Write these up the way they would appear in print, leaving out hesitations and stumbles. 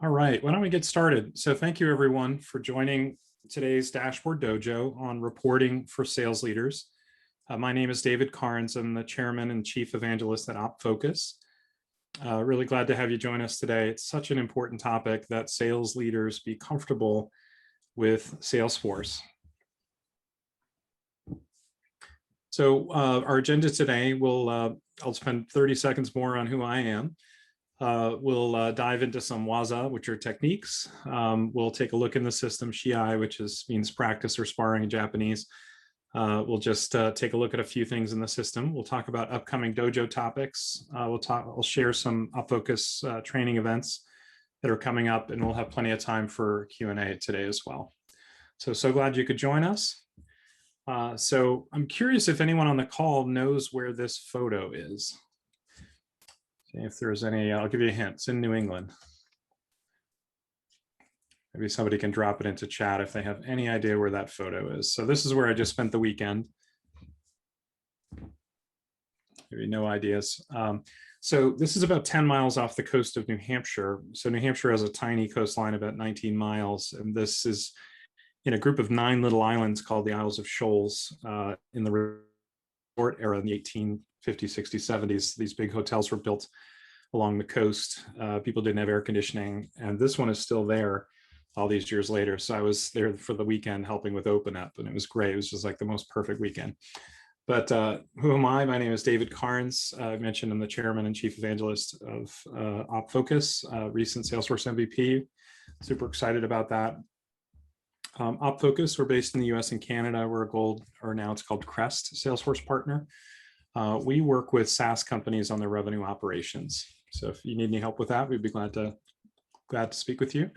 All right, why don't we get started? So thank you everyone for joining today's Dashboard Dojo on reporting for sales leaders. My name is David Carnes. I'm the chairman and chief evangelist at OpFocus. Really glad to have you join us today. It's such an important topic that sales leaders be comfortable with Salesforce. So our agenda today, I'll spend 30 seconds more on who I am. We'll dive into some waza, which are techniques. We'll take a look in the system, shiai, which means practice or sparring in Japanese. We'll just take a look at a few things in the system. We'll talk about upcoming dojo topics. I'll share some OpFocus training events that are coming up, and we'll have plenty of time for Q&A today as well. So glad you could join us. So I'm curious if anyone on the call knows where this photo is. If there's any, I'll give you a hint. It's in New England. Maybe somebody can drop it into chat if they have any idea where that photo is. So this is where I just spent the weekend. Maybe no ideas. So this is about 10 miles off the coast of New Hampshire. So New Hampshire has a tiny coastline, about 19 miles. And this is in a group of 9 little islands called the Isles of Shoals in the resort era in the 1850s, 60s, 70s. These big hotels were built along the coast. People didn't have air conditioning, and this one is still there all these years later. So I was there for the weekend helping with Open Up, and it was great. It was just like the most perfect weekend. But who am I? My name is David Carnes. I mentioned I'm the chairman and chief evangelist of OpFocus, recent Salesforce MVP. Super excited about that. OpFocus, we're based in the US and Canada. We're a gold, or now it's called Crest, Salesforce partner. We work with SaaS companies on their revenue operations. So if you need any help with that, we'd be glad to speak with you.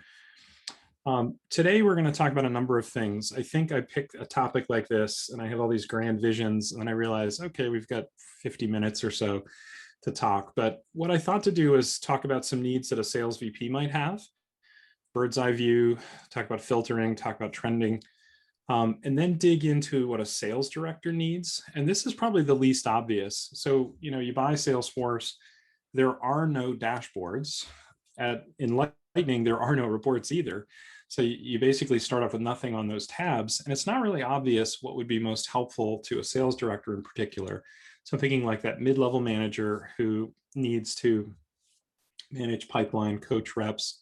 Today, we're going to talk about a number of things. I think I picked a topic like this, and I have all these grand visions, and I realized, okay, we've got 50 minutes or so to talk. But what I thought to do is talk about some needs that a sales VP might have, bird's eye view, talk about filtering, talk about trending, and then dig into what a sales director needs. And this is probably the least obvious. So, you buy Salesforce, there are no dashboards. In Lightning, there are no reports either. So you basically start off with nothing on those tabs. And it's not really obvious what would be most helpful to a sales director in particular. So I'm thinking like that mid-level manager who needs to manage pipeline, coach reps,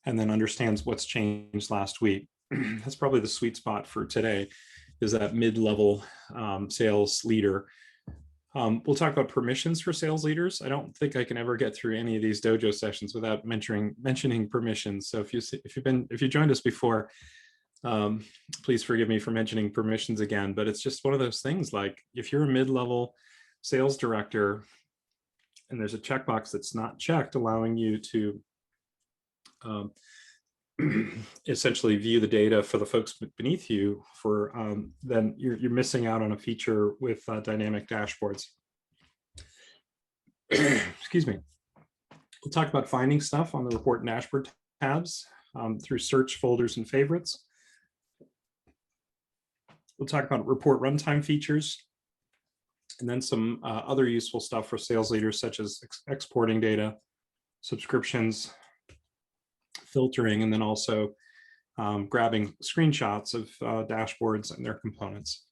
and then understands what's changed last week. That's probably the sweet spot for today, is that mid-level sales leader. We'll talk about permissions for sales leaders. I don't think I can ever get through any of these dojo sessions without mentioning permissions. So if you joined us before, please forgive me for mentioning permissions again. But it's just one of those things. Like if you're a mid-level sales director, and there's a checkbox that's not checked, allowing you to essentially view the data for the folks beneath you, then you're missing out on a feature with dynamic dashboards. Excuse me. We'll talk about finding stuff on the report and dashboard tabs through search, folders, and favorites. We'll talk about report runtime features, and then some other useful stuff for sales leaders, such as exporting data, subscriptions, filtering, and then also grabbing screenshots of dashboards and their components.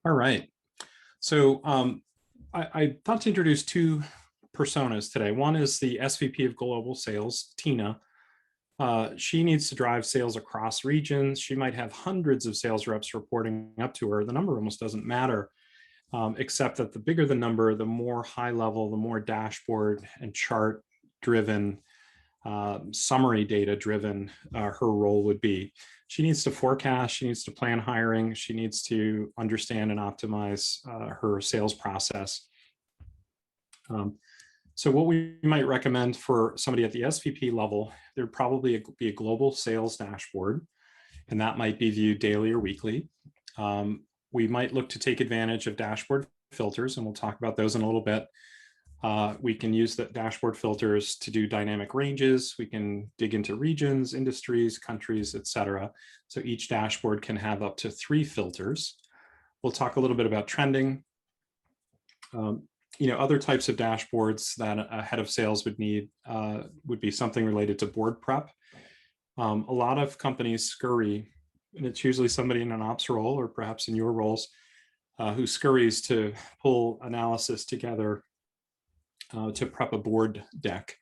All right. So I thought to introduce 2 personas today. One is the SVP of Global Sales, Tina. She needs to drive sales across regions. She might have hundreds of sales reps reporting up to her. The number almost doesn't matter. Except that the bigger the number, the more high level, the more dashboard and chart driven, summary data driven her role would be. She needs to forecast, she needs to plan hiring, she needs to understand and optimize her sales process. So what we might recommend for somebody at the SVP level, there'd probably be a global sales dashboard, and that might be viewed daily or weekly. We might look to take advantage of dashboard filters, and we'll talk about those in a little bit. We can use the dashboard filters to do dynamic ranges. We can dig into regions, industries, countries, etc. So each dashboard can have up to 3 filters. We'll talk a little bit about trending. Other types of dashboards that a head of sales would need would be something related to board prep. A lot of companies scurry, and it's usually somebody in an ops role or perhaps in your roles who scurries to pull analysis together to prep a board deck.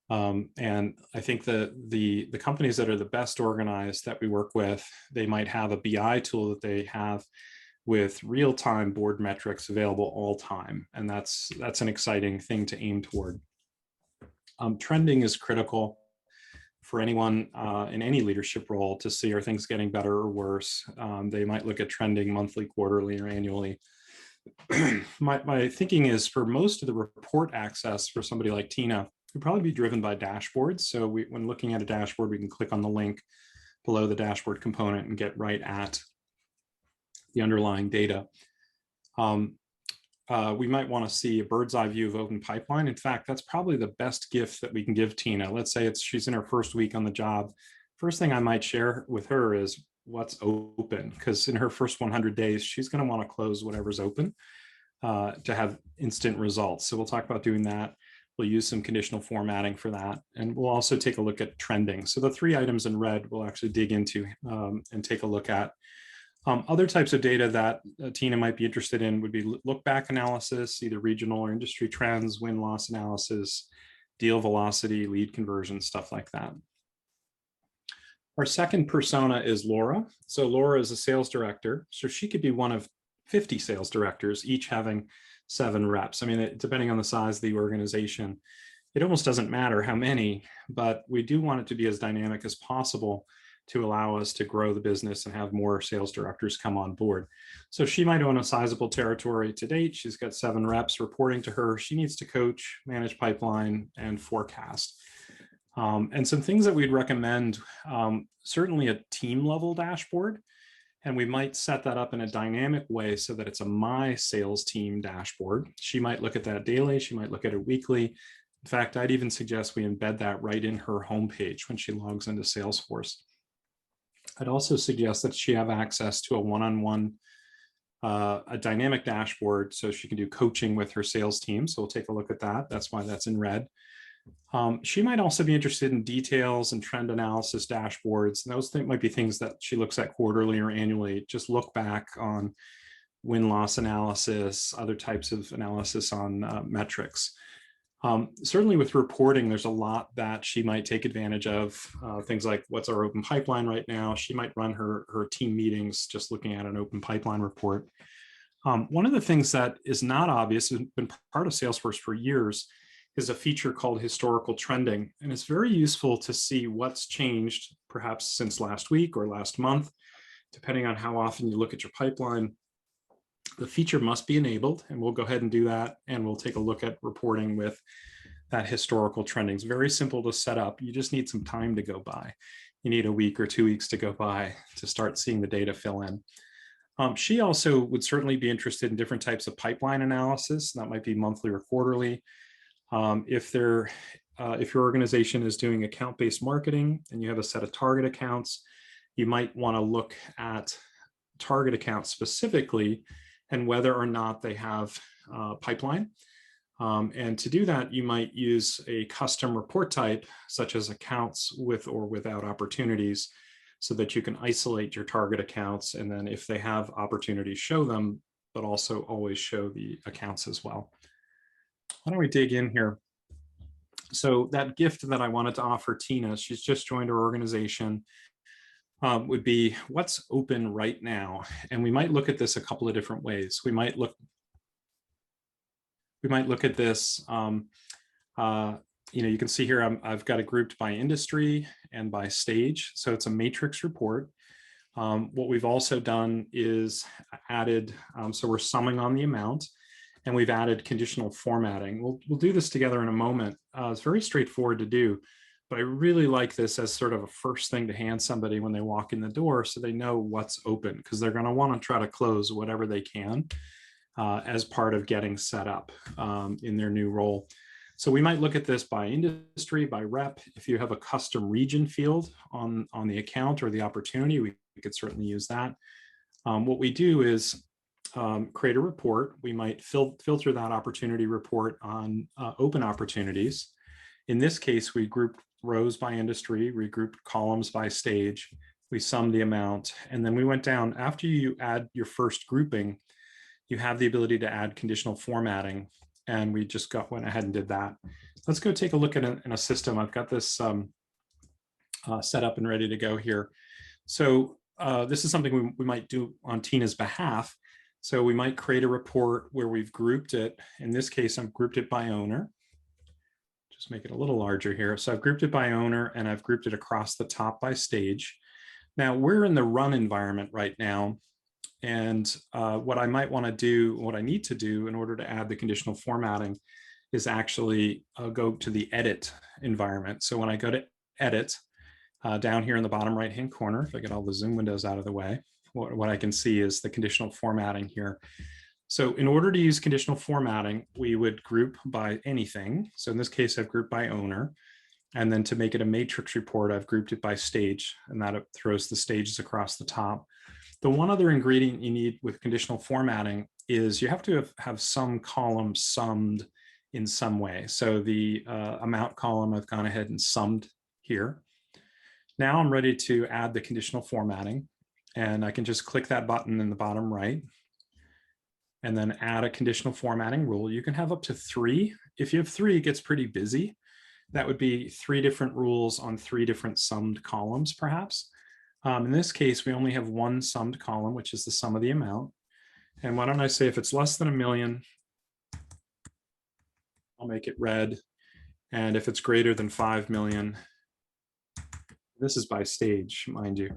And I think the companies that are the best organized that we work with, they might have a BI tool that they have with real-time board metrics available all time. And that's an exciting thing to aim toward. Trending is critical for anyone in any leadership role to see, are things getting better or worse? They might look at trending monthly, quarterly, or annually. My thinking is for most of the report access for somebody like Tina, would probably be driven by dashboards. So when looking at a dashboard, we can click on the link below the dashboard component and get right at the underlying data. We might want to see a bird's eye view of open pipeline. In fact, that's probably the best gift that we can give Tina. Let's say she's in her first week on the job. First thing I might share with her is what's open, because in her first 100 days, she's going to want to close whatever's open to have instant results. So we'll talk about doing that. We'll use some conditional formatting for that. And we'll also take a look at trending. So the 3 items in red we'll actually dig into and take a look at. Other types of data that Tina might be interested in would be look-back analysis, either regional or industry trends, win-loss analysis, deal velocity, lead conversion, stuff like that. Our second persona is Laura. So Laura is a sales director. So she could be one of 50 sales directors, each having 7 reps. I mean, depending on the size of the organization, it almost doesn't matter how many, but we do want it to be as dynamic as possible to allow us to grow the business and have more sales directors come on board. So she might own a sizable territory to date. She's got 7 reps reporting to her. She needs to coach, manage pipeline, and forecast. And some things that we'd recommend, certainly a team level dashboard. And we might set that up in a dynamic way so that it's a my sales team dashboard. She might look at that daily. She might look at it weekly. In fact, I'd even suggest we embed that right in her homepage when she logs into Salesforce. I'd also suggest that she have access to a one-on-one, a dynamic dashboard so she can do coaching with her sales team. So we'll take a look at that. That's why that's in red. She might also be interested in details and trend analysis dashboards. And those might be things that she looks at quarterly or annually. Just look back on win-loss analysis, other types of analysis on metrics. Certainly with reporting, there's a lot that she might take advantage of. Things like what's our open pipeline right now. She might run her team meetings just looking at an open pipeline report. One of the things that is not obvious, has been part of Salesforce for years, is a feature called historical trending. And it's very useful to see what's changed perhaps since last week or last month, depending on how often you look at your pipeline. The feature must be enabled, and we'll go ahead and do that. And we'll take a look at reporting with that historical trending. It's very simple to set up. You just need some time to go by. You need a week or 2 weeks to go by to start seeing the data fill in. She also would certainly be interested in different types of pipeline analysis. That might be monthly or quarterly. If your organization is doing account-based marketing and you have a set of target accounts, you might want to look at target accounts specifically and whether or not they have pipeline. And to do that, you might use a custom report type, such as accounts with or without opportunities, so that you can isolate your target accounts. And then if they have opportunities, show them, but also always show the accounts as well. Why don't we dig in here? So that gift that I wanted to offer Tina, she's just joined our organization, would be what's open right now. And we might look at this a couple of different ways. We might look at this, you can see here, I've got it grouped by industry and by stage. So it's a matrix report. What we've also done is added, so we're summing on the amount, and we've added conditional formatting. We'll do this together in a moment. It's very straightforward to do, but I really like this as sort of a first thing to hand somebody when they walk in the door so they know what's open, because they're going to want to try to close whatever they can as part of getting set up in their new role. So we might look at this by industry, by rep. If you have a custom region field on the account or the opportunity, we could certainly use that. What we do is create a report. We might filter that opportunity report on open opportunities. In this case, we grouped rows by industry, we grouped columns by stage, we summed the amount, and then we went down. After you add your first grouping, you have the ability to add conditional formatting, and we just went ahead and did that. Let's go take a look at in a system. I've got this set up and ready to go here. So this is something we might do on Tina's behalf. So we might create a report where we've grouped it. In this case, I've grouped it by owner. Just make it a little larger here. So I've grouped it by owner, and I've grouped it across the top by stage. Now we're in the run environment right now. And what I might want to do, what I need to do in order to add the conditional formatting is actually go to the edit environment. So when I go to edit, down here in the bottom right-hand corner, if I get all the Zoom windows out of the way, what I can see is the conditional formatting here. So in order to use conditional formatting, we would group by anything. So in this case, I've grouped by owner. And then to make it a matrix report, I've grouped it by stage, and that throws the stages across the top. The one other ingredient you need with conditional formatting is you have to have some column summed in some way. So the amount column, I've gone ahead and summed here. Now I'm ready to add the conditional formatting, and I can just click that button in the bottom right and then add a conditional formatting rule. You can have up to 3. If you have 3, it gets pretty busy. That would be 3 different rules on 3 different summed columns, perhaps. In this case, we only have 1 summed column, which is the sum of the amount. And why don't I say if it's less than $1 million, I'll make it red. And if it's greater than 5 million, this is by stage, mind you,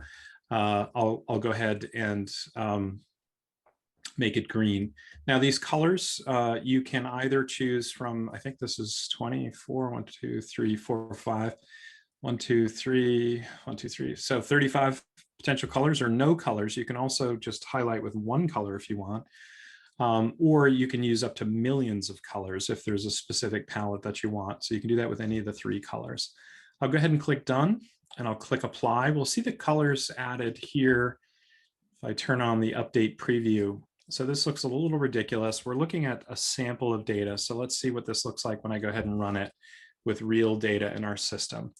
I'll go ahead and make it green. Now these colors, you can either choose from, I think this is 24, 1, 2, 3, 4, 5, 1, 2, 3, 1, 2, 3. So 35 potential colors or no colors. You can also just highlight with 1 color if you want. Or you can use up to millions of colors if there's a specific palette that you want. So you can do that with any of the 3 colors. I'll go ahead and click done, and I'll click apply. We'll see the colors added here if I turn on the update preview. So this looks a little ridiculous. We're looking at a sample of data. So let's see what this looks like when I go ahead and run it with real data in our system.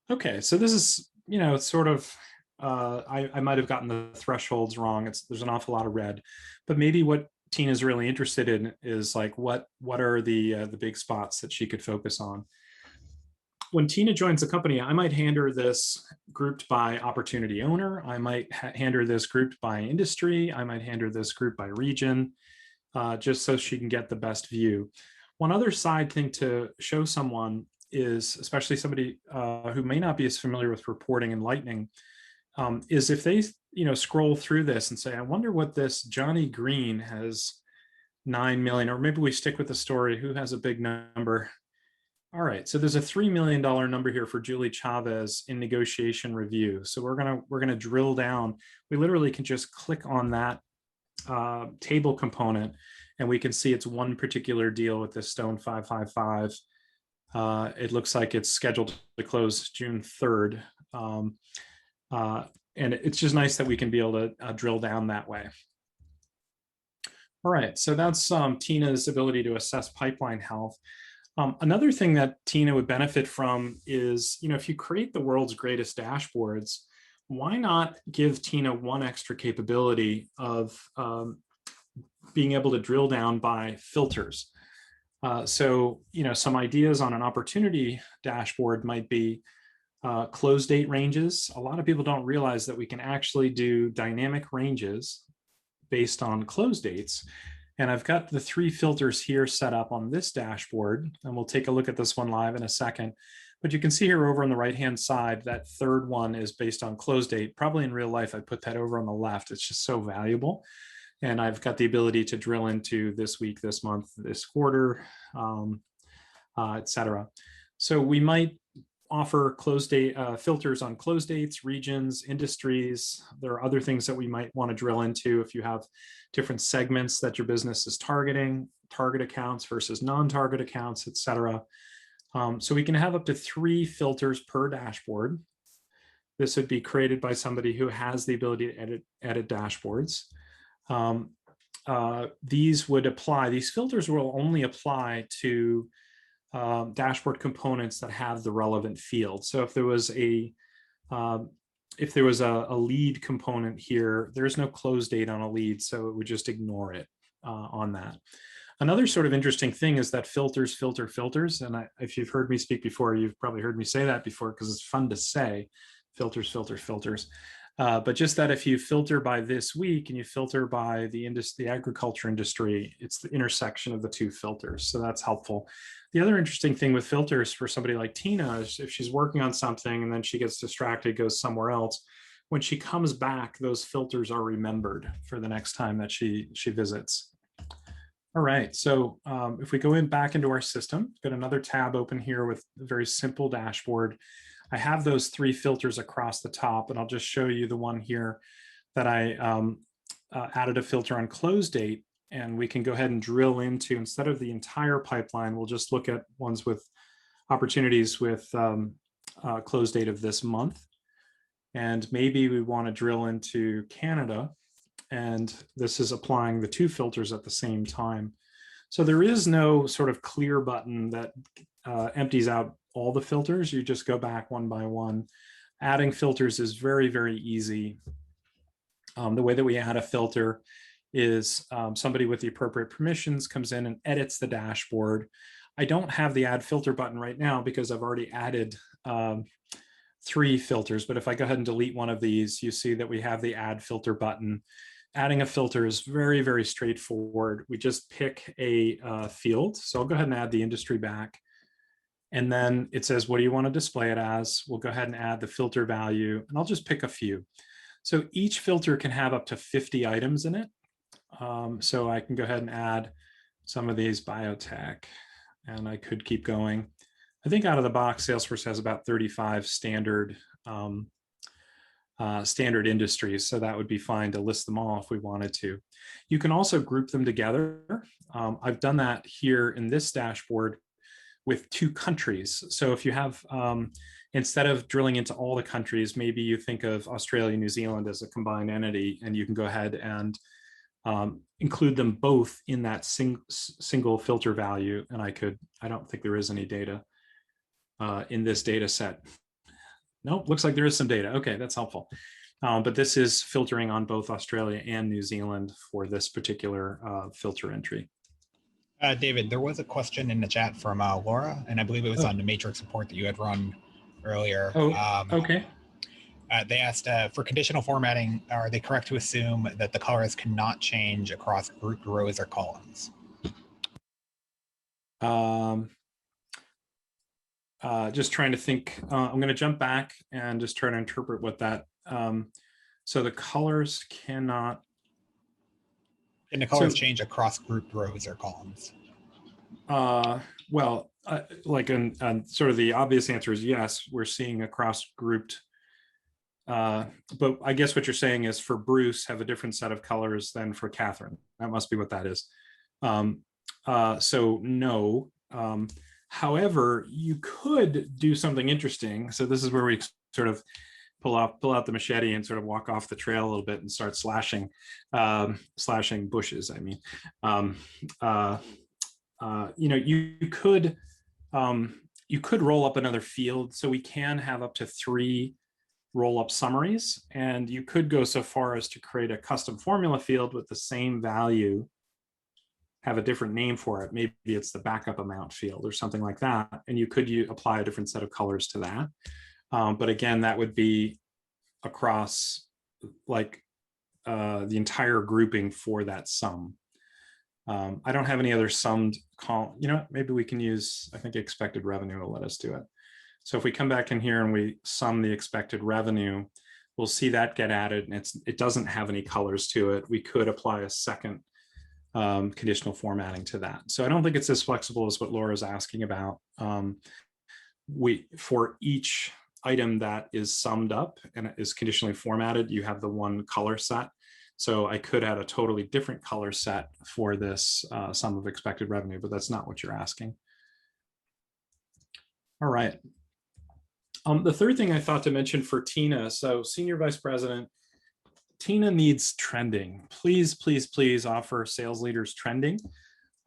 Okay, so this is, it's sort of, I might have gotten the thresholds wrong. There's an awful lot of red, but maybe what Tina's really interested in is like, what are the big spots that she could focus on? When Tina joins the company, I might hand her this grouped by opportunity owner. I might hand her this grouped by industry. I might hand her this grouped by region, just so she can get the best view. One other side thing to show someone is, especially somebody who may not be as familiar with reporting and Lightning, is if they scroll through this and say, I wonder what this Johnny Green has 9 million, or maybe we stick with the story, who has a big number? All right, so there's a $3 million number here for Julie Chavez in negotiation review. So we're gonna drill down. We literally can just click on that table component, and we can see it's one particular deal with this Stone 555. It looks like it's scheduled to close June 3rd. And it's just nice that we can be able to drill down that way. All right, so that's Tina's ability to assess pipeline health. Another thing that Tina would benefit from is, if you create the world's greatest dashboards, why not give Tina one extra capability of being able to drill down by filters? So, some ideas on an opportunity dashboard might be close date ranges. A lot of people don't realize that we can actually do dynamic ranges based on close dates. And I've got the 3 filters here set up on this dashboard, and we'll take a look at this one live in a second. But you can see here over on the right-hand side, that 3rd one is based on close date. Probably in real life, I put that over on the left. It's just so valuable. And I've got the ability to drill into this week, this month, this quarter, et cetera. So we might offer close date filters on close dates, regions, industries. There are other things that we might want to drill into if you have different segments that your business is targeting, target accounts versus non-target accounts, et cetera. So we can have up to 3 filters per dashboard. This would be created by somebody who has the ability to edit dashboards. these would apply, these filters will only apply to dashboard components that have the relevant field. So if there was a lead component here, there's no close date on a lead, so it would just ignore it on that. Another sort of interesting thing is that filters filter filters. And if you've heard me speak before, you've probably heard me say that before because it's fun to say, filters filter filters. But just that if you filter by this week and you filter by the agriculture industry, it's the intersection of the two filters. So that's helpful. The other interesting thing with filters for somebody like Tina is if she's working on something and then she gets distracted, goes somewhere else, when she comes back, those filters are remembered for the next time that she visits. All right, so if we go back into our system, got another tab open here with a very simple dashboard. I have those 3 filters across the top, and I'll just show you the one here that I added a filter on close date, and we can go ahead and drill into, instead of the entire pipeline, we'll just look at ones with opportunities with close date of this month. And maybe we want to drill into Canada. And this is applying the 2 filters at the same time. So there is no sort of clear button that empties out all the filters. You just go back one by one. Adding filters is very, very easy. The way that we add a filter is somebody with the appropriate permissions comes in and edits the dashboard. I don't have the add filter button right now because I've already added 3 filters. But if I go ahead and delete one of these, you see that we have the add filter button. Adding a filter is very, very straightforward. We just pick a field. So I'll go ahead and add the industry back. And then it says, what do you want to display it as? We'll go ahead and add the filter value, and I'll just pick a few. So each filter can have up to 50 items in it. So I can go ahead and add some of these biotech, and I could keep going. I think out of the box, Salesforce has about 35 standard standard industries, so that would be fine to list them all if we wanted to. You can also group them together. I've done that here in this dashboard with 2 countries. So if you have, instead of drilling into all the countries, maybe you think of Australia, New Zealand as a combined entity, and you can go ahead and include them both in that single filter value. And I don't think there is any data in this data set. Nope, looks like there is some data. Okay, that's helpful. But this is filtering on both Australia and New Zealand for this particular filter entry. David, there was a question in the chat from Laura, and I believe it was on the matrix report that you had run earlier. Oh, okay. They asked, for conditional formatting, are they correct to assume that the colors cannot change across grouped rows or columns? Just trying to think. I'm going to jump back and just try to interpret what that. So the colors cannot. Can the colors change across grouped rows or columns? Well, sort of the obvious answer is yes. We're seeing across grouped. But I guess what you're saying is for Bruce have a different set of colors than for Catherine. That must be what that is. So no. However, you could do something interesting. So this is where we sort of pull out the machete and sort of walk off the trail a little bit and start slashing bushes. I mean, you could roll up another field. So we can have up to 3 roll-up summaries, and you could go so far as to create a custom formula field with the same value, have a different name for it. Maybe it's the backup amount field or something like that. And you could apply a different set of colors to that. But again, that would be across like the entire grouping for that sum. I don't have any other summed column. Maybe we can use, I think expected revenue will let us do it. So if we come back in here and we sum the expected revenue, we'll see that get added, and it doesn't have any colors to it. We could apply a second conditional formatting to that. So I don't think it's as flexible as what Laura's asking about. For each item that is summed up and is conditionally formatted, you have the one color set. So I could add a totally different color set for this sum of expected revenue, but that's not what you're asking. All right. The third thing I thought to mention for Tina, so Senior Vice President, Tina needs trending. Please, please, please offer sales leaders trending.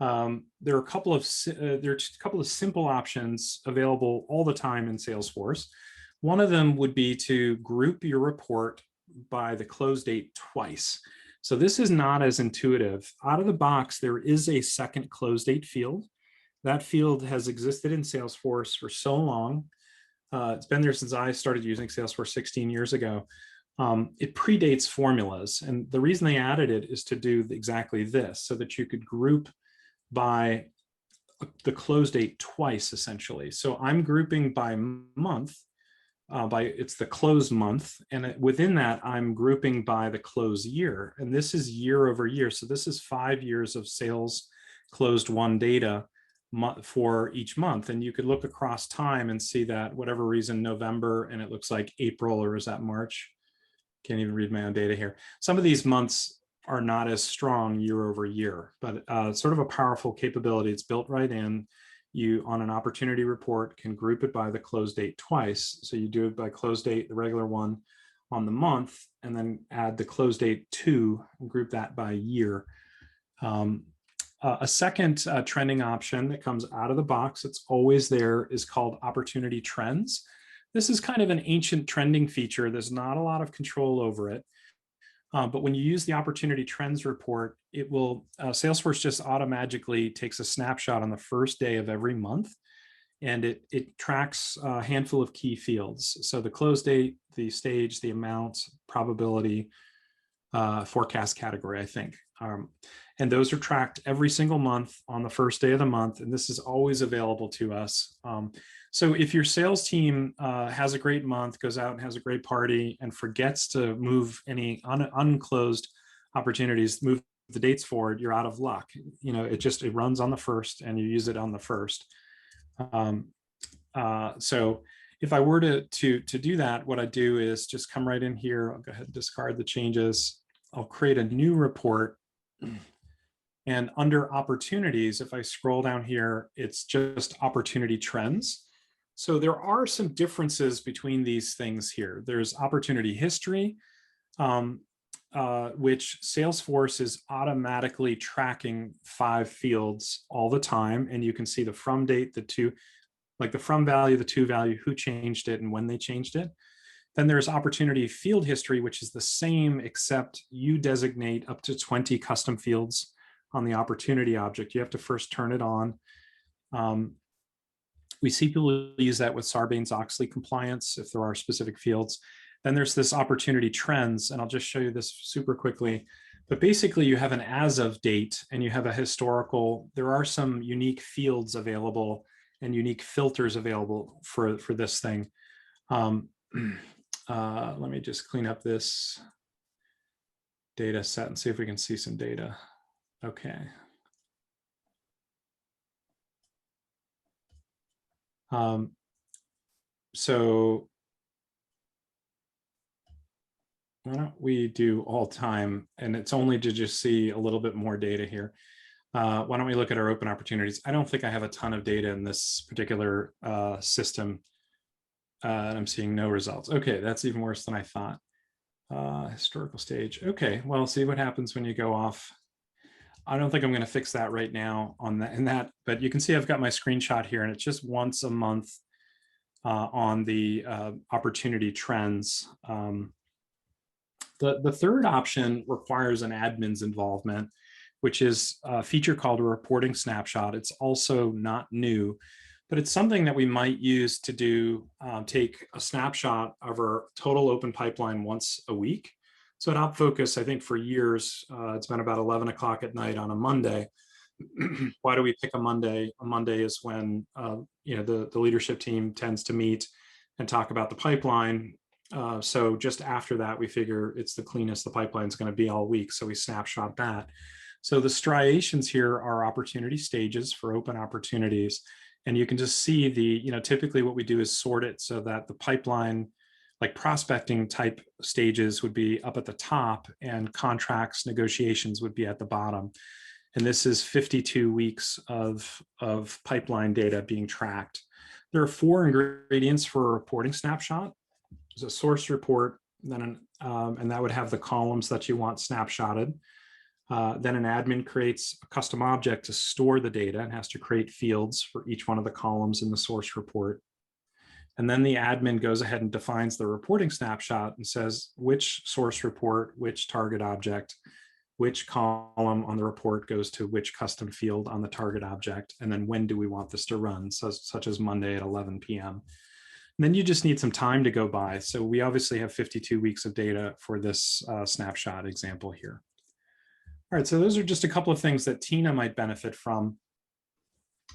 There are a couple of simple options available all the time in Salesforce. One of them would be to group your report by the close date twice. So this is not as intuitive. Out of the box, there is a second close date field. That field has existed in Salesforce for so long. It's been there since I started using Salesforce 16 years ago. It predates formulas. And the reason they added it is to do exactly this, so that you could group by the close date twice, essentially. So I'm grouping by month, it's the close month. And within that, I'm grouping by the close year. And this is year over year. So this is 5 years of sales closed won data for each month. And you could look across time and see that whatever reason, November, and it looks like April, or is that March? Can't even read my own data here. Some of these months are not as strong year over year, but sort of a powerful capability. It's built right in. You, on an opportunity report, can group it by the close date twice. So you do it by close date, the regular one, on the month, and then add the close date 2 and group that by year. A second trending option that comes out of the box, it's always there, is called opportunity trends. This is kind of an ancient trending feature. There's not a lot of control over it. But when you use the opportunity trends report, it will, Salesforce just automatically takes a snapshot on the first day of every month, and it tracks a handful of key fields. So the close date, the stage, the amount, probability, forecast category, I think. And those are tracked every single month on the first day of the month. And this is always available to us. So if your sales team has a great month, goes out and has a great party, and forgets to move any unclosed opportunities, move the dates forward, you're out of luck. You know, it runs on the first, and you use it on the first. So if I were to do that, what I do is just come right in here. I'll go ahead and discard the changes. I'll create a new report. And under opportunities, if I scroll down here, it's just opportunity trends. So there are some differences between these things here. There's opportunity history, which Salesforce is automatically tracking 5 fields all the time. And you can see the from date, the to, like the from value, the to value, who changed it and when they changed it. Then there's opportunity field history, which is the same, except you designate up to 20 custom fields on the opportunity object. You have to first turn it on. We see people use that with Sarbanes-Oxley compliance if there are specific fields. Then there's this opportunity trends, and I'll just show you this super quickly. But basically, you have an as of date, and you have a historical. There are some unique fields available and unique filters available for this thing. Let me just clean up this data set and see if we can see some data. Okay. So why don't we do all time, and it's only to just see a little bit more data here. Why don't we look at our open opportunities? I don't think I have a ton of data in this particular system. And I'm seeing no results. Okay, that's even worse than I thought. Historical stage. Okay, well, see what happens when you go off. I don't think I'm going to fix that right now on that, but you can see I've got my screenshot here, and it's just once a month on the opportunity trends. The third option requires an admin's involvement, which is a feature called a reporting snapshot. It's also not new, but it's something that we might use to do, take a snapshot of our total open pipeline once a week. So at OpFocus, I think for years, it's been about 11 o'clock at night on a Monday. Why do we pick a Monday? A Monday is when the leadership team tends to meet and talk about the pipeline. So just after that, we figure it's the cleanest the pipeline is going to be all week. So we snapshot that. So the striations here are opportunity stages for open opportunities. And you can just see typically what we do is sort it so that the pipeline, like prospecting type stages, would be up at the top, and contracts negotiations would be at the bottom. And this is 52 weeks of pipeline data being tracked. There are 4 ingredients for a reporting snapshot. There's a source report, then and that would have the columns that you want snapshotted. Then an admin creates a custom object to store the data and has to create fields for each one of the columns in the source report. And then the admin goes ahead and defines the reporting snapshot and says which source report, which target object, which column on the report goes to which custom field on the target object, and then when do we want this to run, such as Monday at 11 p.m. And then you just need some time to go by. So we obviously have 52 weeks of data for this snapshot example here. All right, so those are just a couple of things that Tina might benefit from.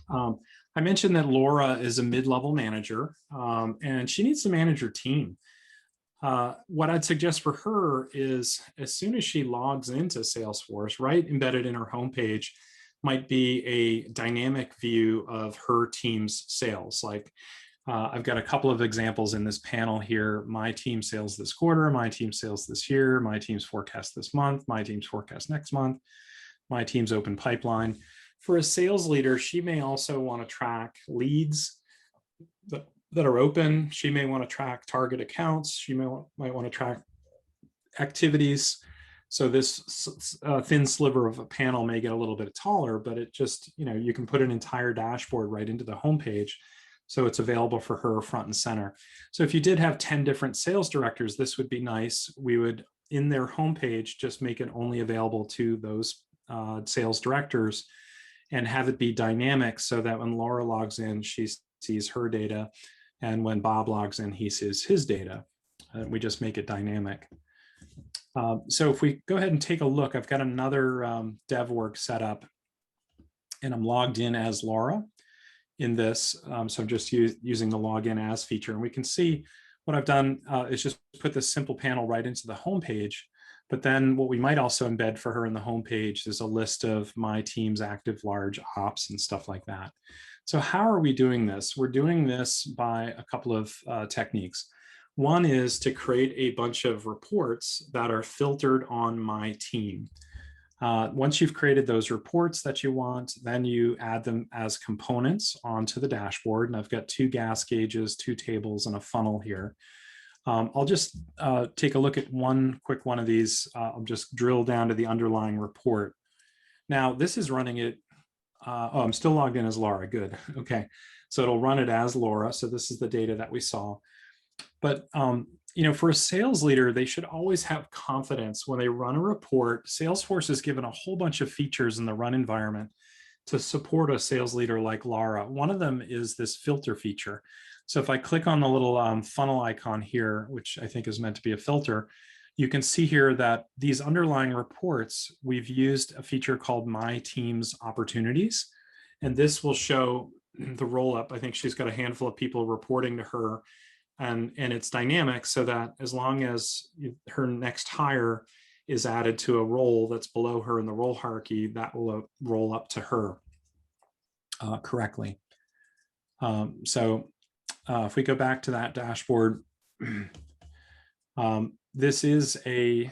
I mentioned that Laura is a mid-level manager, and she needs to manage her team. What I'd suggest for her is as soon as she logs into Salesforce, right embedded in her homepage might be a dynamic view of her team's sales. Like I've got a couple of examples in this panel here. My team sales this quarter, my team sales this year, my team's forecast this month, my team's forecast next month, my team's open pipeline. For a sales leader, she may also want to track leads that are open. She may want to track target accounts. She might want to track activities. So this thin sliver of a panel may get a little bit taller, but it just, you can put an entire dashboard right into the homepage. So it's available for her front and center. So if you did have 10 different sales directors, this would be nice. We would, in their homepage, just make it only available to those sales directors and have it be dynamic so that when Laura logs in, she sees her data. And when Bob logs in, he sees his data. We just make it dynamic. So if we go ahead and take a look, I've got another dev work set up and I'm logged in as Laura in this. So I'm just using the login as feature. And we can see what I've done is just put this simple panel right into the homepage. But then what we might also embed for her in the homepage is a list of my team's active large ops and stuff like that. So how are we doing this? We're doing this by a couple of techniques. One is to create a bunch of reports that are filtered on my team. Once you've created those reports that you want, then you add them as components onto the dashboard. And I've got 2 gas gauges, 2 tables, and a funnel here. I'll just take a look at one of these. I'll just drill down to the underlying report. Now, this is running it. Oh, I'm still logged in as Laura. Good. Okay. So it'll run it as Laura. So this is the data that we saw. But, for a sales leader, they should always have confidence when they run a report. Salesforce has given a whole bunch of features in the run environment to support a sales leader like Laura. One of them is this filter feature. So if I click on the little funnel icon here, which I think is meant to be a filter, you can see here that these underlying reports, we've used a feature called My Team's Opportunities. And this will show the roll up. I think she's got a handful of people reporting to her, and it's dynamic so that as long as her next hire is added to a role that's below her in the role hierarchy, that will roll up to her correctly. So if we go back to that dashboard, this is a,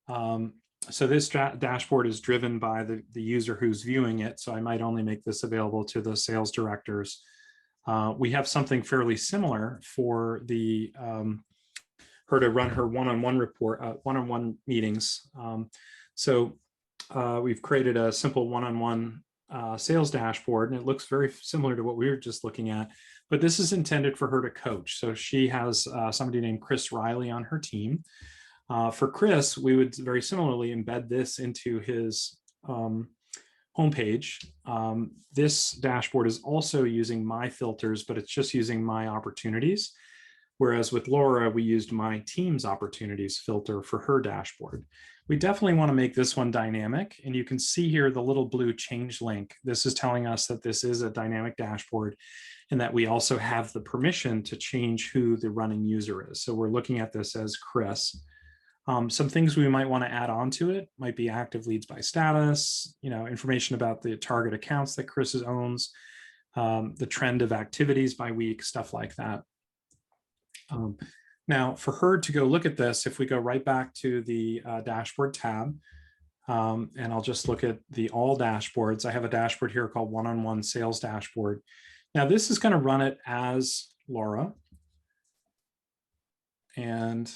so this dashboard is driven by the user who's viewing it. So I might only make this available to the sales directors. We have something fairly similar for the her to run her one-on-one report, one-on-one meetings. So we've created a simple one-on-one sales dashboard, and it looks very similar to what we were just looking at, but this is intended for her to coach. So she has somebody named Chris Riley on her team. For Chris, we would very similarly embed this into his homepage. This dashboard is also using my filters, but it's just using my opportunities. Whereas with Laura, we used my team's opportunities filter for her dashboard. We definitely want to make this one dynamic. And you can see here the little blue change link. This is telling us that this is a dynamic dashboard and that we also have the permission to change who the running user is. So we're looking at this as Chris. Some things we might want to add on to it might be active leads by status, information about the target accounts that Chris owns, the trend of activities by week, stuff like that. Now, for her to go look at this, if we go right back to the dashboard tab, and I'll just look at the all dashboards. I have a dashboard here called one-on-one sales dashboard. Now, this is going to run it as Laura. And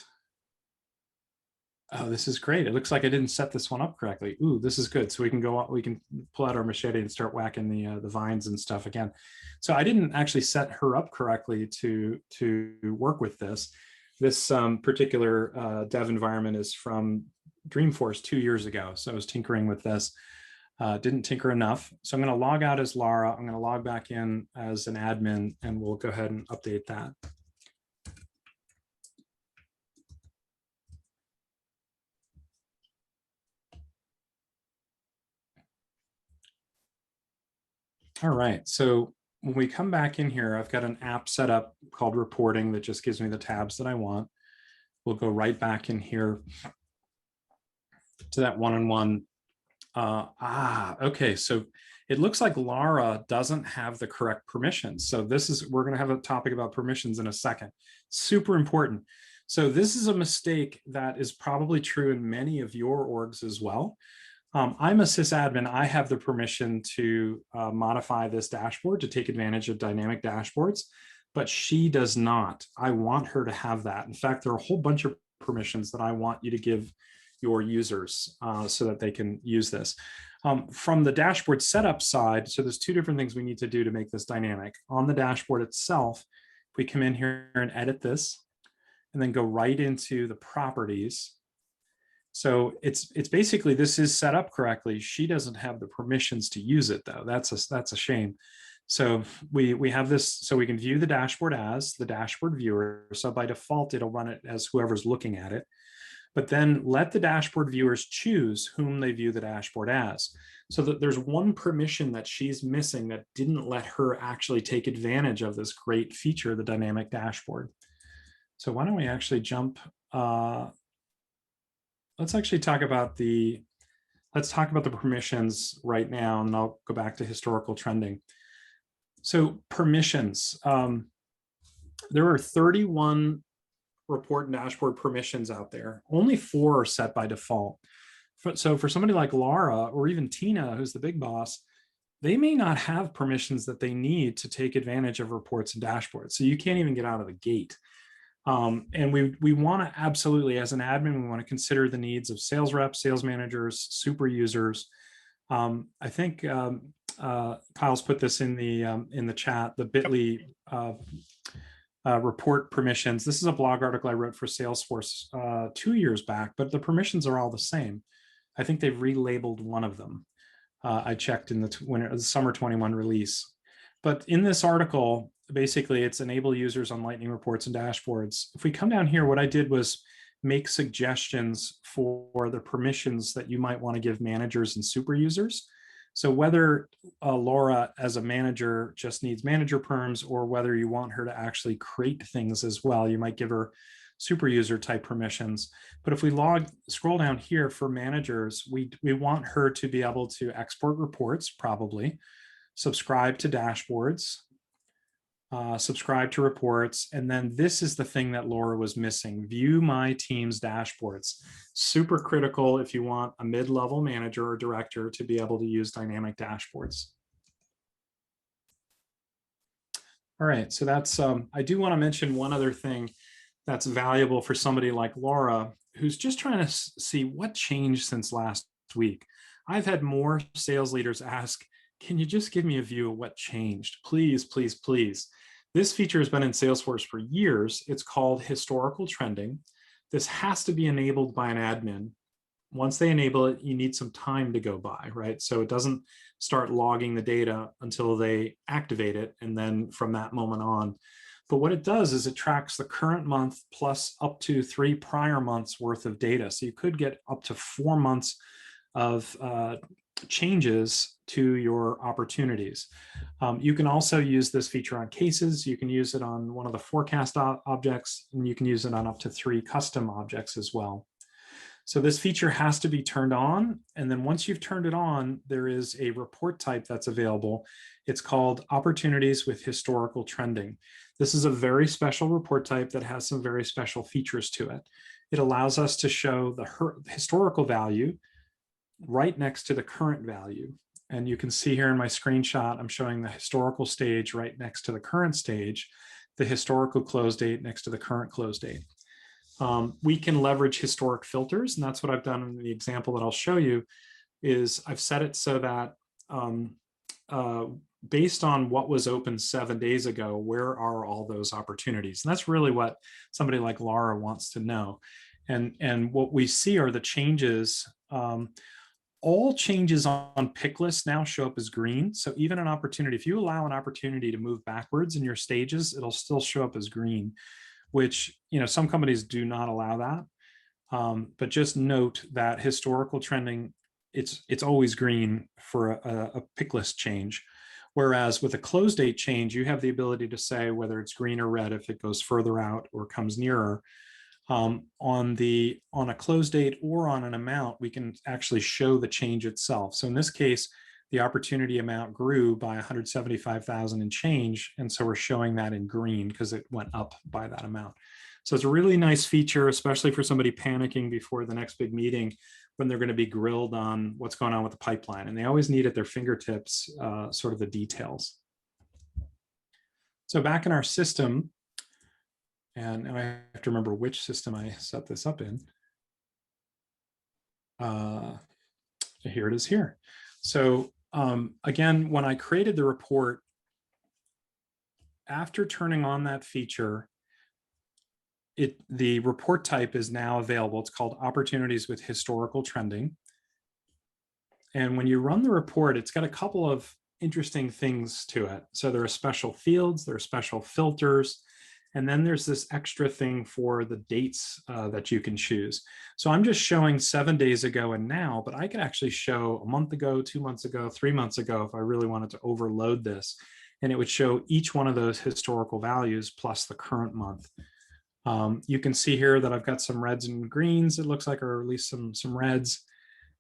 Oh, this is great. It looks like I didn't set this one up correctly. Ooh, this is good. So we can go out, we can pull out our machete and start whacking the vines and stuff again. So I didn't actually set her up correctly to work with this. This particular dev environment is from Dreamforce 2 years ago. So I was tinkering with this. Didn't tinker enough. So I'm going to log out as Lara. I'm going to log back in as an admin, and we'll go ahead and update that. All right, so when we come back in here, I've got an app set up called reporting that just gives me the tabs that I want. We'll go right back in here to that one-on-one. Okay, so it looks like Lara doesn't have the correct permissions. So we're gonna have a topic about permissions in a second. Super important. So this is a mistake that is probably true in many of your orgs as well. I'm a sysadmin. I have the permission to modify this dashboard to take advantage of dynamic dashboards, but she does not. I want her to have that. In fact, there are a whole bunch of permissions that I want you to give your users so that they can use this. From the dashboard setup side, so there's two different things we need to do to make this dynamic. On the dashboard itself, if we come in here and edit this, and then go right into the properties. So it's basically, this is set up correctly. She doesn't have the permissions to use it though. That's a shame. So we have this, so we can view the dashboard as the dashboard viewer. So by default, it'll run it as whoever's looking at it. But then let the dashboard viewers choose whom they view the dashboard as. So that there's one permission that she's missing that didn't let her actually take advantage of this great feature, the dynamic dashboard. So why don't we actually jump, let's actually talk about the permissions right now, and I'll go back to historical trending. So permissions, there are 31 report and dashboard permissions out there. Only 4 are set by default. So for somebody like Lara or even Tina, who's the big boss, they may not have permissions that they need to take advantage of reports and dashboards. So you can't even get out of the gate. And we want to absolutely, as an admin, we want to consider the needs of sales reps, sales managers, super users. I think Kyle's put this in the chat, the bit.ly report permissions. This is a blog article I wrote for Salesforce 2 years back, but the permissions are all the same. I think they've relabeled one of them. I checked in the summer 21 release. But in this article, basically it's enable users on Lightning reports and dashboards. If we come down here, what I did was make suggestions for the permissions that you might want to give managers and super users. So whether Laura as a manager just needs manager perms, or whether you want her to actually create things as well, you might give her super user type permissions. But if we scroll down here for managers, we want her to be able to export reports, probably, subscribe to dashboards, subscribe to reports, and then this is the thing that Laura was missing: view my team's dashboards. Super critical if you want a mid-level manager or director to be able to use dynamic dashboards. All right, so that's, I do want to mention one other thing that's valuable for somebody like Laura, who's just trying to see what changed since last week. I've had more sales leaders ask, can you just give me a view of what changed? Please, please, please. This feature has been in Salesforce for years. It's called historical trending. This has to be enabled by an admin. Once they enable it, you need some time to go by, right? So it doesn't start logging the data until they activate it, and then from that moment on. But what it does is it tracks the current month plus up to 3 prior months worth of data. So you could get up to 4 months of changes to your opportunities. You can also use this feature on cases. You can use it on one of the forecast objects, and you can use it on up to 3 custom objects as well. So this feature has to be turned on. And then once you've turned it on, there is a report type that's available. It's called opportunities with historical trending. This is a very special report type that has some very special features to it. It allows us to show the historical value right next to the current value. And you can see here in my screenshot, I'm showing the historical stage right next to the current stage, the historical close date next to the current close date. We can leverage historic filters, and that's what I've done in the example that I'll show you. Is I've set it so that based on what was open 7 days ago, where are all those opportunities? And that's really what somebody like Laura wants to know. And what we see are the changes. All changes on pick lists now show up as green. So even an opportunity, if you allow an opportunity to move backwards in your stages, it'll still show up as green, which, you know, some companies do not allow that. But just note that historical trending, it's always green for a pick list change. Whereas with a close date change, you have the ability to say whether it's green or red if it goes further out or comes nearer. On a close date or on an amount, we can actually show the change itself. So in this case, the opportunity amount grew by 175,000 and change. And so we're showing that in green because it went up by that amount. So it's a really nice feature, especially for somebody panicking before the next big meeting when they're going to be grilled on what's going on with the pipeline. And they always need at their fingertips sort of the details. So back in our system, and now I have to remember which system I set this up in. Here it is here. So again, when I created the report, after turning on that feature, the report type is now available. It's called Opportunities with Historical Trending. And when you run the report, it's got a couple of interesting things to it. So there are special fields, there are special filters, and then there's this extra thing for the dates that you can choose. So I'm just showing 7 days ago and now, but I could actually show a month ago, 2 months ago, 3 months ago if I really wanted to overload this. And it would show each one of those historical values plus the current month. You can see here that I've got some reds and greens, it looks like, or at least some reds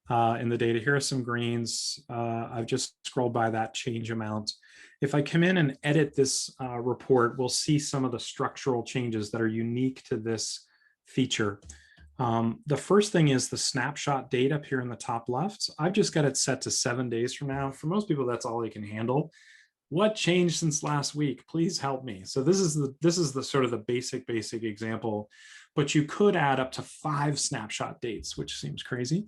in the data. Here are some greens. I've just scrolled by that change amount. If I come in and edit this report, we'll see some of the structural changes that are unique to this feature. The first thing is the snapshot date up here in the top left. I've just got it set to 7 days from now. For most people, that's all they can handle. What changed since last week? Please help me. So this is the sort of the basic example, but you could add up to 5 snapshot dates, which seems crazy.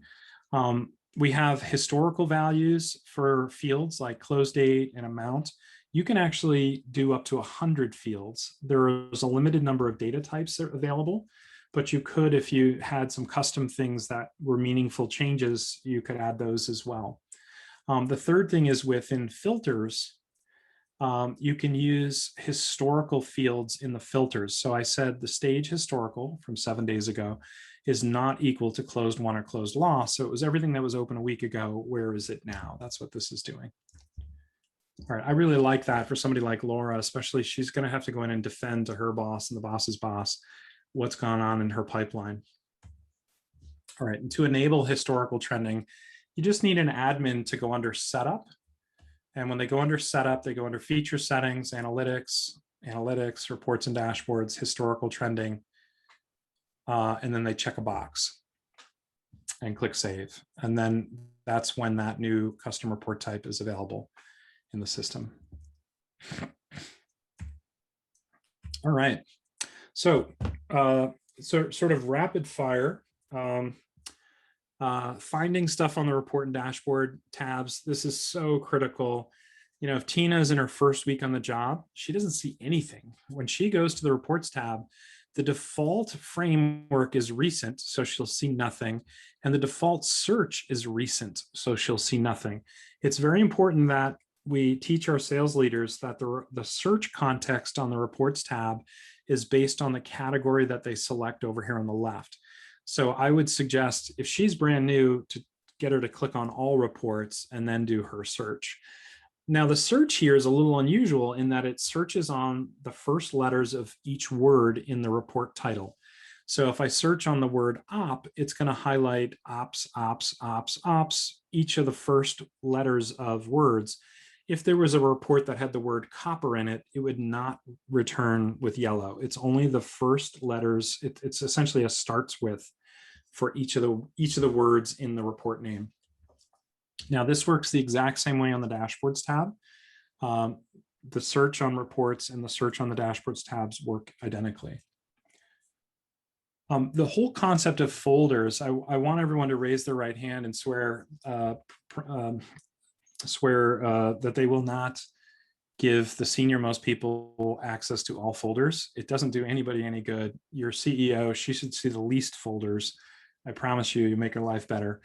We have historical values for fields like close date and amount. You can actually do up to 100 fields. There is a limited number of data types that are available, but you could, if you had some custom things that were meaningful changes, you could add those as well. The third thing is within filters, you can use historical fields in the filters. So I said the stage historical from 7 days ago is not equal to closed won or closed lost. So it was everything that was open a week ago. Where is it now? That's what this is doing. All right, I really like that for somebody like Laura, especially she's going to have to go in and defend to her boss and the boss's boss what's gone on in her pipeline. All right, and to enable historical trending, you just need an admin to go under setup. And when they go under setup, they go under feature settings, analytics, reports and dashboards, historical trending, and then they check a box and click save. And then that's when that new custom report type is available in the system. All right. So, sort of rapid fire. Finding stuff on the report and dashboard tabs. This is so critical. You know, if Tina is in her first week on the job, she doesn't see anything. When she goes to the reports tab, the default framework is recent, so she'll see nothing. And the default search is recent, so she'll see nothing. It's very important that we teach our sales leaders that the search context on the reports tab is based on the category that they select over here on the left. So I would suggest if she's brand new to get her to click on all reports and then do her search. Now the search here is a little unusual in that it searches on the first letters of each word in the report title. So if I search on the word op, it's going to highlight ops, ops, ops, ops, each of the first letters of words. If there was a report that had the word copper in it, it would not return with yellow. It's only the first letters. It's essentially a starts with for each of the words in the report name. Now this works the exact same way on the dashboards tab. The search on reports and the search on the dashboards tabs work identically. The whole concept of folders, I want everyone to raise their right hand and swear that they will not give the senior most people access to all folders. It doesn't do anybody any good. Your CEO, she should see the least folders. I promise you, you make her life better.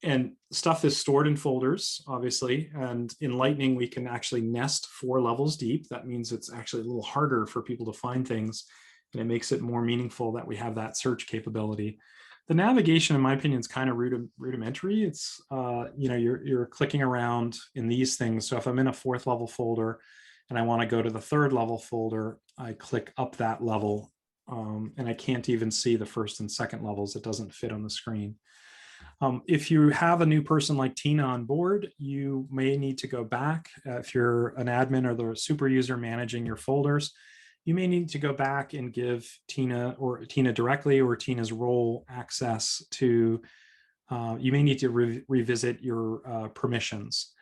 And stuff is stored in folders, obviously. And in Lightning, we can actually nest 4 levels deep. That means it's actually a little harder for people to find things. And it makes it more meaningful that we have that search capability. The navigation, in my opinion, is kind of rudimentary. It's, you're clicking around in these things. So if I'm in a 4th level folder and I want to go to the 3rd level folder, I click up that level, and I can't even see the 1st and 2nd levels. It doesn't fit on the screen. If you have a new person like Tina on board, you may need to go back. If you're an admin or the super user managing your folders, you may need to go back and give Tina directly or Tina's role access to, you may need to revisit your permissions.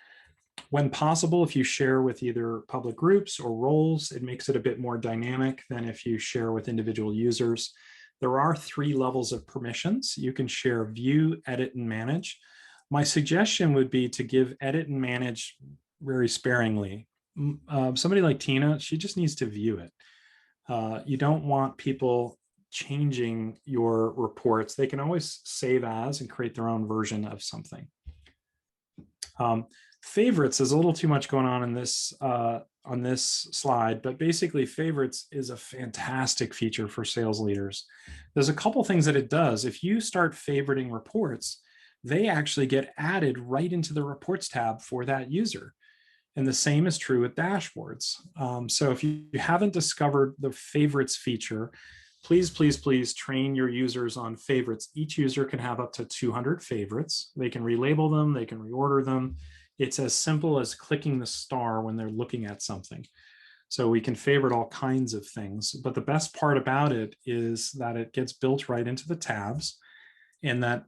When possible, if you share with either public groups or roles, it makes it a bit more dynamic than if you share with individual users. There are 3 levels of permissions. You can share view, edit, and manage. My suggestion would be to give edit and manage very sparingly. Somebody like Tina, she just needs to view it. You don't want people changing your reports. They can always save as and create their own version of something. Favorites is a little too much going on this slide, but basically favorites is a fantastic feature for sales leaders. There's a couple things that it does. If you start favoriting reports, they actually get added right into the reports tab for that user. And the same is true with dashboards. So if you haven't discovered the favorites feature, please, please, please train your users on favorites. Each user can have up to 200 favorites. They can relabel them, they can reorder them. It's as simple as clicking the star when they're looking at something. So we can favorite all kinds of things. But the best part about it is that it gets built right into the tabs, and that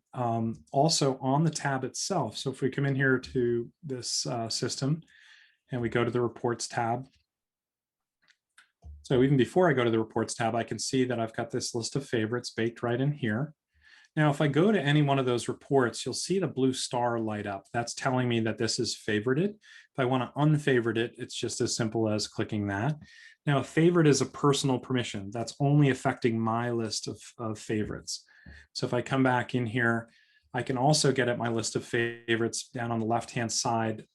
also on the tab itself. So if we come in here to this system and we go to the reports tab. So even before I go to the reports tab, I can see that I've got this list of favorites baked right in here. Now, if I go to any one of those reports, you'll see the blue star light up. That's telling me that this is favorited. If I want to unfavorite it, it's just as simple as clicking that. Now, a favorite is a personal permission. That's only affecting my list of favorites. So if I come back in here, I can also get at my list of favorites down on the left-hand side.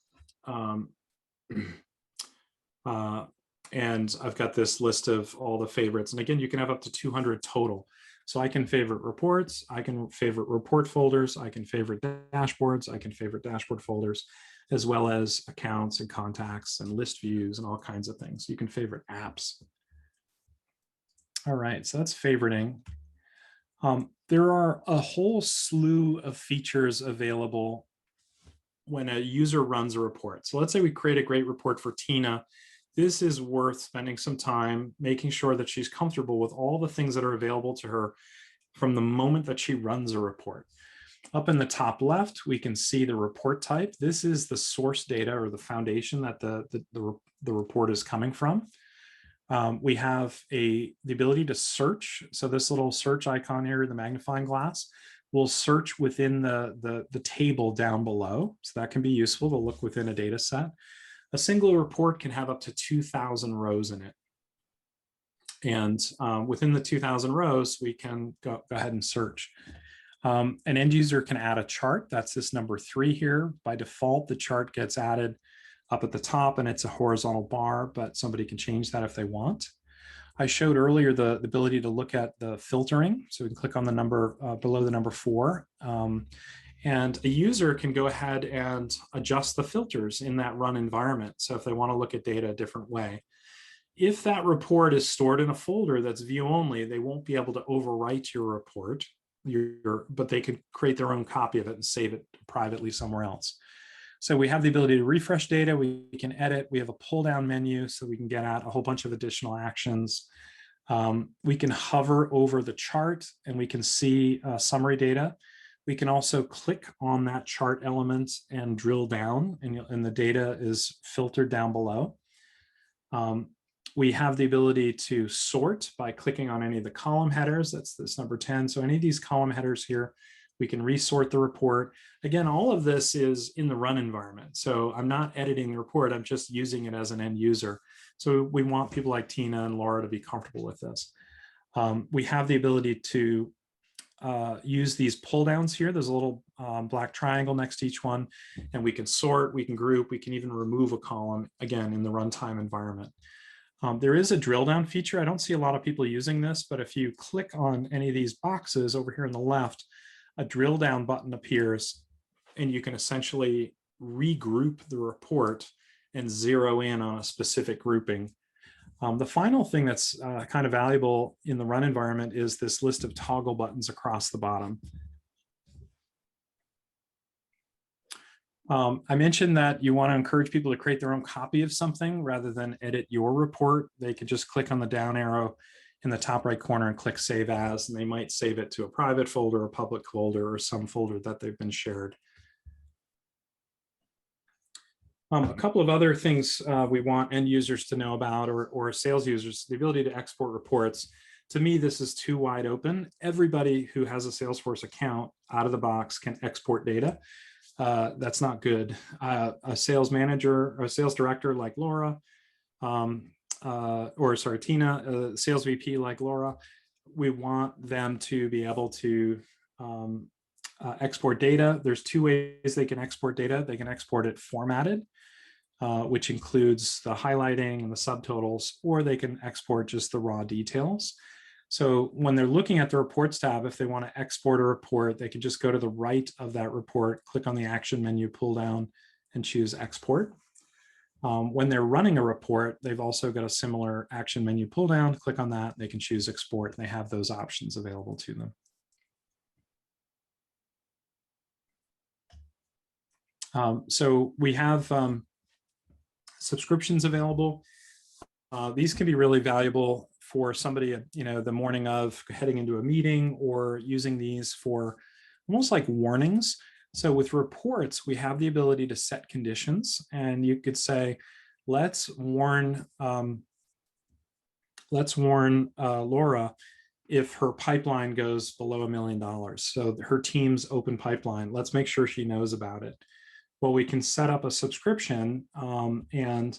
And I've got this list of all the favorites. And again, you can have up to 200 total. So I can favorite reports, I can favorite report folders, I can favorite dashboards, I can favorite dashboard folders, as well as accounts and contacts and list views and all kinds of things. You can favorite apps. All right, so that's favoriting. There are a whole slew of features available when a user runs a report. So let's say we create a great report for Tina. This is worth spending some time making sure that she's comfortable with all the things that are available to her from the moment that she runs a report. Up in the top left, we can see the report type. This is the source data or the foundation that the report is coming from. We have the ability to search. So this little search icon here, the magnifying glass, will search within the table down below. So that can be useful to look within a data set. A single report can have up to 2,000 rows in it. And within the 2,000 rows, we can go ahead and search. An end user can add a chart. That's this number 3 here. By default, the chart gets added up at the top and it's a horizontal bar, but somebody can change that if they want. I showed earlier the ability to look at the filtering. So we can click on the number below the number 4. And a user can go ahead and adjust the filters in that run environment. So if they want to look at data a different way. If that report is stored in a folder that's view only, they won't be able to overwrite your report, but they can create their own copy of it and save it privately somewhere else. So we have the ability to refresh data, we can edit, we have a pull down menu so we can get at a whole bunch of additional actions. We can hover over the chart and we can see summary data. We can also click on that chart element and drill down, and the data is filtered down below. We have the ability to sort by clicking on any of the column headers. That's this number 10. So any of these column headers here, we can resort the report. Again, all of this is in the run environment. So I'm not editing the report. I'm just using it as an end user. So we want people like Tina and Laura to be comfortable with this. We have the ability to use these pull downs here. There's a little black triangle next to each one, and we can sort, we can group, we can even remove a column, again, in the runtime environment. There is a drill down feature. I don't see a lot of people using this, but if you click on any of these boxes over here on the left, a drill down button appears, and you can essentially regroup the report and zero in on a specific grouping. The final thing that's kind of valuable in the run environment is this list of toggle buttons across the bottom. I mentioned that you want to encourage people to create their own copy of something rather than edit your report. They could just click on the down arrow in the top right corner and click Save As, and they might save it to a private folder, a public folder, or some folder that they've been shared. A couple of other things we want end users to know about, or sales users, the ability to export reports. To me, this is too wide open. Everybody who has a Salesforce account out of the box can export data. That's not good. A sales manager or a sales director like Laura, Tina, a sales VP like Laura, we want them to be able to export data. There's two ways they can export data. They can export it formatted, which includes the highlighting and the subtotals, or they can export just the raw details. So when they're looking at the reports tab, if they want to export a report, they can just go to the right of that report, click on the action menu, pull down, and choose export. When they're running a report, they've also got a similar action menu pull down, click on that, they can choose export, and they have those options available to them. So we have subscriptions available. These can be really valuable for somebody, the morning of heading into a meeting, or using these for almost like warnings. So with reports, we have the ability to set conditions, and you could say, let's warn Laura if her pipeline goes below $1 million. So her team's open pipeline, let's make sure she knows about it. Well, we can set up a subscription, and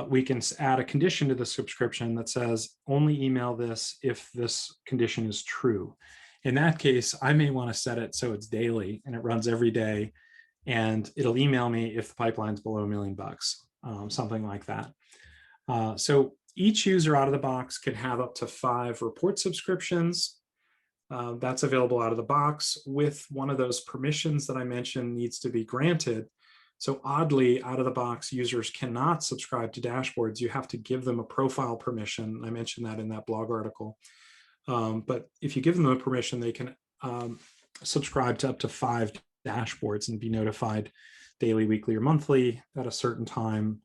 we can add a condition to the subscription that says only email this if this condition is true. In that case, I may want to set it so it's daily and it runs every day, and it'll email me if the pipeline's below $1 million, something like that. So each user out of the box can have up to 5 report subscriptions. That's available out of the box, with one of those permissions that I mentioned needs to be granted. So oddly, out of the box, users cannot subscribe to dashboards. You have to give them a profile permission. I mentioned that in that blog article. But if you give them a permission, they can subscribe to up to 5 dashboards and be notified daily, weekly, or monthly at a certain time.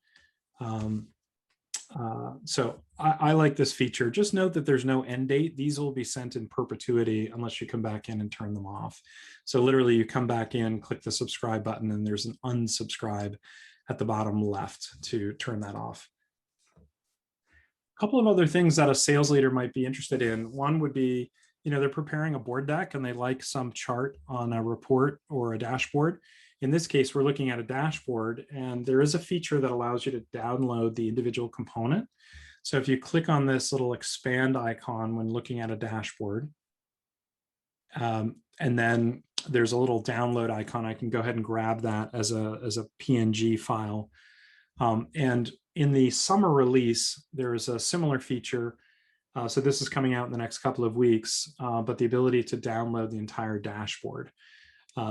So I like this feature. Just note that there's no end date. These will be sent in perpetuity unless you come back in and turn them off. So literally you come back in, click the subscribe button, and there's an unsubscribe at the bottom left to turn that off. A couple of other things that a sales leader might be interested in. One would be, they're preparing a board deck and they like some chart on a report or a dashboard. In this case, we're looking at a dashboard, and there is a feature that allows you to download the individual component. So if you click on this little expand icon when looking at a dashboard, and then there's a little download icon, I can go ahead and grab that as a PNG file. And in the summer release, there is a similar feature. So this is coming out in the next couple of weeks, but the ability to download the entire dashboard.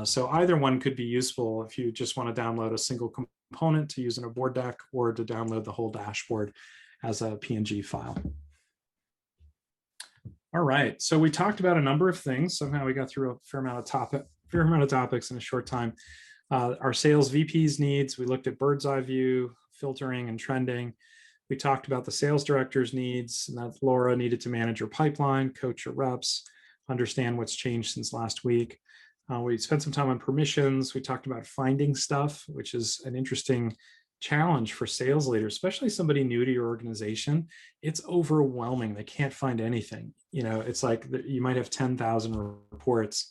So either one could be useful if you just want to download a single component to use in a board deck, or to download the whole dashboard as a PNG file. All right, so we talked about a number of things. Somehow we got through a fair amount of topics in a short time. Our sales VP's needs, we looked at bird's eye view, filtering and trending. We talked about the sales director's needs, and that Laura needed to manage her pipeline, coach her reps, understand what's changed since last week. We spent some time on permissions. We talked about finding stuff, which is an interesting challenge for sales leaders, especially somebody new to your organization. It's overwhelming. They can't find anything. It's like you might have 10,000 reports.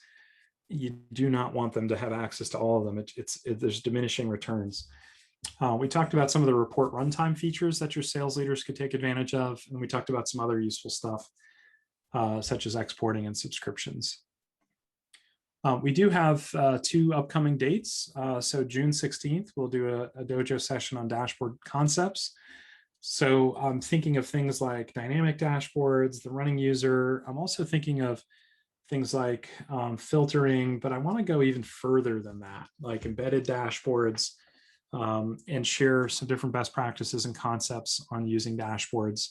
You do not want them to have access to all of them. There's diminishing returns. We talked about some of the report runtime features that your sales leaders could take advantage of. And we talked about some other useful stuff, such as exporting and subscriptions. We do have 2 upcoming dates. So June 16th, we'll do a Dojo session on dashboard concepts. So I'm thinking of things like dynamic dashboards, the running user. I'm also thinking of things like filtering, but I want to go even further than that, like embedded dashboards, and share some different best practices and concepts on using dashboards.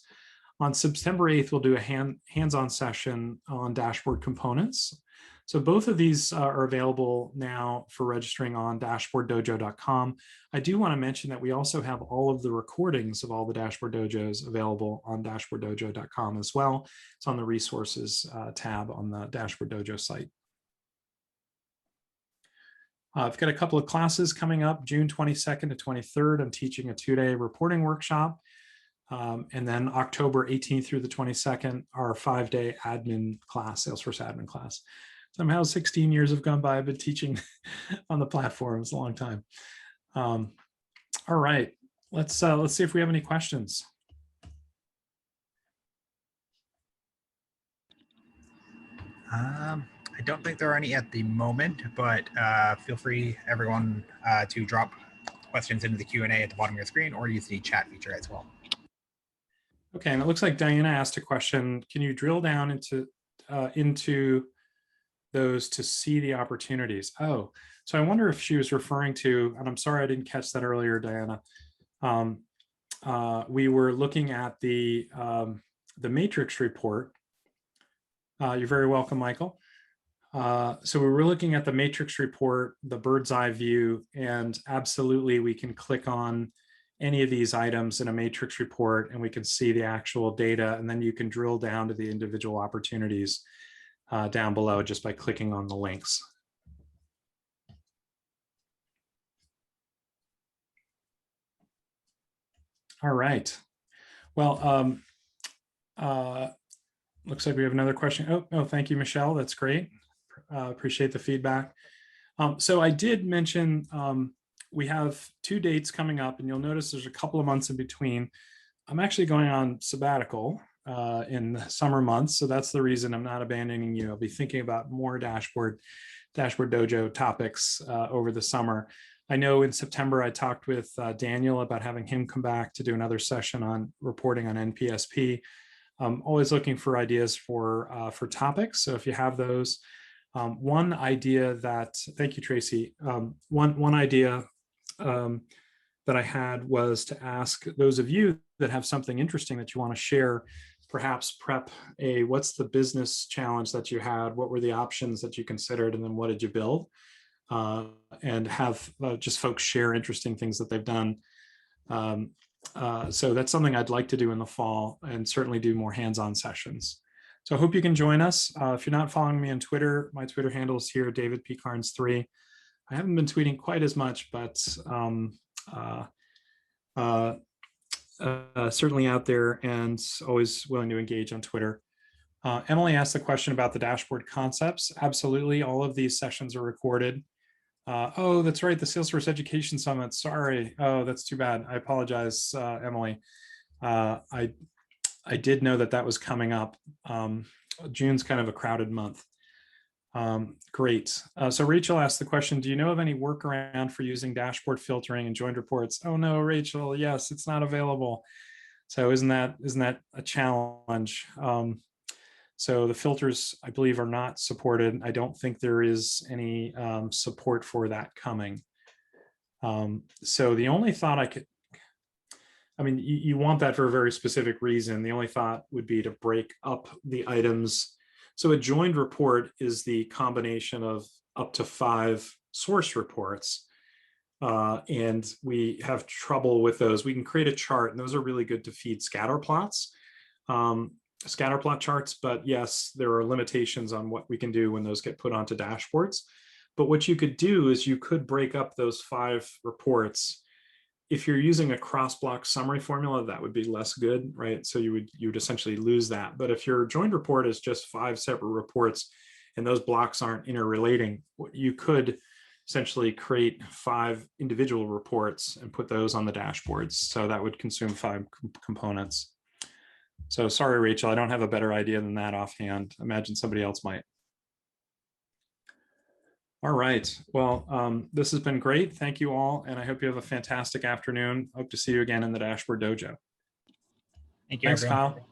On September 8th, we'll do a hands-on session on dashboard components. So both of these are available now for registering on dashboarddojo.com. I do want to mention that we also have all of the recordings of all the Dashboard Dojos available on dashboarddojo.com as well. It's on the resources tab on the Dashboard Dojo site. I've got a couple of classes coming up, June 22nd to 23rd. I'm teaching a 2-day reporting workshop. And then October 18th through the 22nd, our 5-day admin class, Salesforce admin class. Somehow 16 years have gone by. I've been teaching on the platform. It's a long time. All right, let's see if we have any questions. I don't think there are any at the moment, but feel free, everyone, to drop questions into the Q&A at the bottom of your screen or use the chat feature as well. Okay, and it looks like Diana asked a question. Can you drill down into those to see the opportunities? Oh, so I wonder if she was referring to, and I'm sorry I didn't catch that earlier, Diana. We were looking at the matrix report. You're very welcome, Michael. So we were looking at the matrix report, the bird's eye view, and absolutely we can click on any of these items in a matrix report and we can see the actual data, and then you can drill down to the individual opportunities down below just by clicking on the links. All right. Well, looks like we have another question. Oh, thank you, Michelle. That's great. Appreciate the feedback. So I did mention we have 2 dates coming up, and you'll notice there's a couple of months in between. I'm actually going on sabbatical in the summer months, so that's the reason I'm not abandoning you. I'll be thinking about more Dashboard Dojo topics over the summer. I know in September I talked with Daniel about having him come back to do another session on reporting on NPSP. I'm always looking for ideas for topics, so if you have those. One idea that, thank you, Tracy. One idea that I had was to ask those of you that have something interesting that you want to share, perhaps prep what's the business challenge that you had, what were the options that you considered, and then what did you build? And have just folks share interesting things that they've done. So that's something I'd like to do in the fall, and certainly do more hands-on sessions. So I hope you can join us. If you're not following me on Twitter, my Twitter handle is here, David P. Carnes 3. I haven't been tweeting quite as much, but certainly out there and always willing to engage on Twitter. Emily asked the question about the dashboard concepts. Absolutely, all of these sessions are recorded. Oh, that's right, the Salesforce Education Summit. Sorry. Oh, that's too bad. I apologize, Emily. I did know that was coming up. June's kind of a crowded month. Great. So Rachel asked the question, do you know of any workaround for using dashboard filtering and joined reports? Oh no, Rachel, yes, it's not available. So isn't that a challenge? So the filters, I believe, are not supported. I don't think there is any support for that coming. So the only thought you want that for a very specific reason. The only thought would be to break up the items. So a joined report is the combination of up to 5 source reports. And we have trouble with those. We can create a chart, and those are really good to feed scatter plots. Scatterplot charts, but yes, there are limitations on what we can do when those get put onto dashboards. But what you could do is you could break up those 5 reports if you're using a cross-block summary formula, that would be less good, right? So you would essentially lose that. But if your joined report is just 5 separate reports and those blocks aren't interrelating, you could essentially create 5 individual reports and put those on the dashboards. So that would consume 5 components. So sorry, Rachel, I don't have a better idea than that offhand. Imagine somebody else might. All right. Well, this has been great. Thank you all. And I hope you have a fantastic afternoon. Hope to see you again in the Dashboard Dojo. Thank you, Thanks, everyone. Kyle.